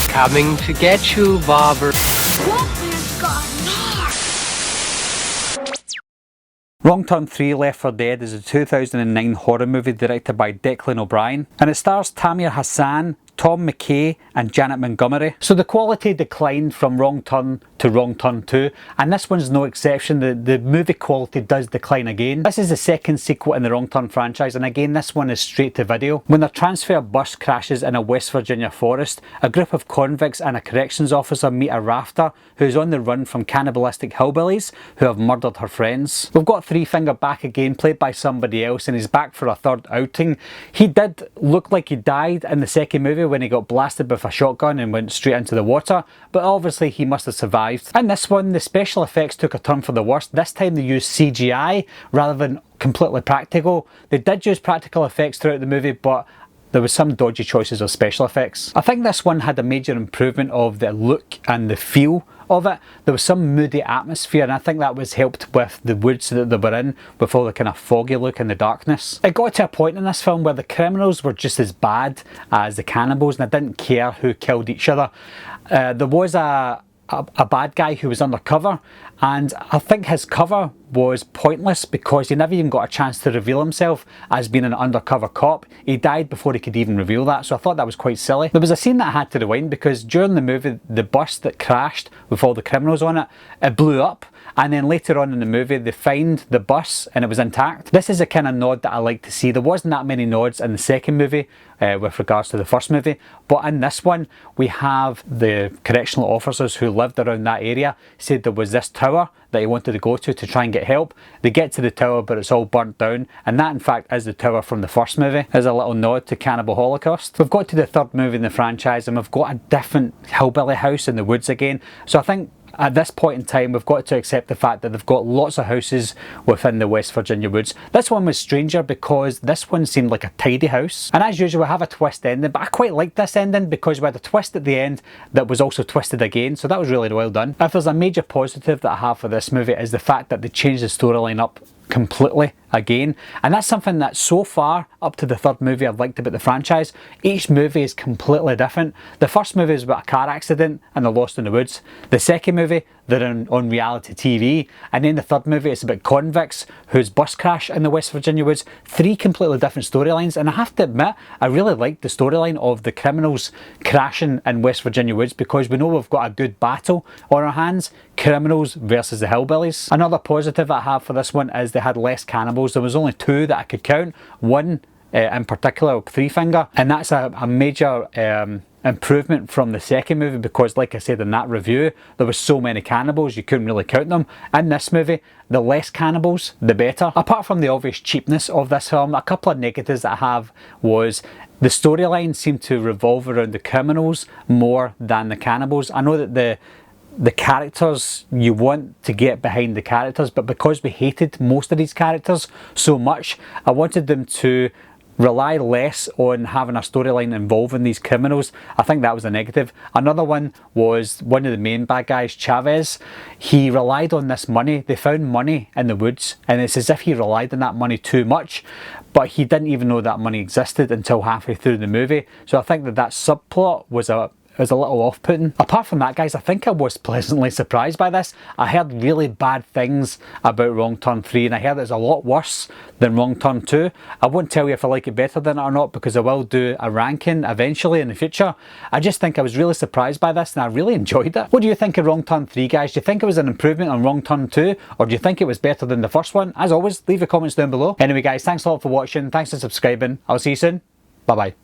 Coming to get you, Bobber. Wrong Turn 3 Left 4 Dead is a 2009 horror movie directed by Declan O'Brien, and it stars Tamir Hassan, Tom McKay and Janet Montgomery. So the quality declined from Wrong Turn to Wrong Turn 2, and this one's no exception. The movie quality does decline again. This is the second sequel in the Wrong Turn franchise, and again this one is straight to video. When a transfer bus crashes in a West Virginia forest, a group of convicts and a corrections officer meet a rafter who's on the run from cannibalistic hillbillies who have murdered her friends. We've got Three Finger back again, played by somebody else, and he's back for a third outing. He did look like he died in the second movie when he got blasted with a shotgun and went straight into the water, but obviously he must have survived. In this one, the special effects took a turn for the worst. This time they used CGI rather than completely practical. They did use practical effects throughout the movie, but there was some dodgy choices of special effects. I think this one had a major improvement of the look and the feel of it. There was some moody atmosphere, and I think that was helped with the woods that they were in, with all the kind of foggy look and the darkness. It got to a point in this film where the criminals were just as bad as the cannibals, and I didn't care who killed each other. There was a bad guy who was undercover, and I think his cover was pointless because he never even got a chance to reveal himself as being an undercover cop. He died before he could even reveal that, so I thought that was quite silly. There was a scene that I had to rewind because during the movie, the bus that crashed with all the criminals on it, it blew up, and then later on in the movie they find the bus and it was intact. This is a kind of nod that I like to see. There wasn't that many nods in the second movie with regards to the first movie, but in this one we have the correctional officers who lived around that area said there was this tower that he wanted to go to try and get help. They get to the tower, but it's all burnt down, and that in fact is the tower from the first movie. There's a little nod to Cannibal Holocaust. We've got to the third movie in the franchise and we've got a different hillbilly house in the woods again, so I think at this point in time we've got to accept the fact that they've got lots of houses within the West Virginia woods. This one was stranger because this one seemed like a tidy house, and as usual we have a twist ending, but I quite liked this ending because we had a twist at the end that was also twisted again, so that was really well done. If there's a major positive that I have for this movie is the fact that they changed the storyline up completely again, and that's something that so far up to the third movie I've liked about the franchise. Each movie is completely different. The first movie is about a car accident and they're lost in the woods. The second movie they're on reality TV, and then the third movie it's about convicts whose bus crash in the West Virginia woods. Three completely different storylines, and I have to admit I really liked the storyline of the criminals crashing in West Virginia woods because we know we've got a good battle on our hands, criminals versus the hillbillies. Another positive I have for this one is they had less cannibals. There was only two that I could count, one in particular, Three Finger, and that's a major improvement from the second movie because, like I said in that review, there was so many cannibals you couldn't really count them. In this movie, the less cannibals the better. Apart from the obvious cheapness of this film, a couple of negatives that I have was the storyline seemed to revolve around the criminals more than the cannibals. I know that the characters, you want to get behind the characters, but because we hated most of these characters so much, I wanted them to rely less on having a storyline involving these criminals. I think that was a negative. Another one was one of the main bad guys, Chavez. He relied on this money. They found money in the woods, and it's as if he relied on that money too much, but he didn't even know that money existed until halfway through the movie. So I think that subplot was a little off-putting. Apart from that, guys, I think I was pleasantly surprised by this. I heard really bad things about Wrong Turn 3, and I heard it's a lot worse than Wrong Turn 2. I won't tell you if I like it better than it or not because I will do a ranking eventually in the future. I just think I was really surprised by this and I really enjoyed it. What do you think of Wrong Turn 3, guys? Do you think it was an improvement on Wrong Turn 2, or do you think it was better than the first one? As always, leave your comments down below. Anyway, guys, thanks a lot for watching. Thanks for subscribing. I'll see you soon. Bye-bye.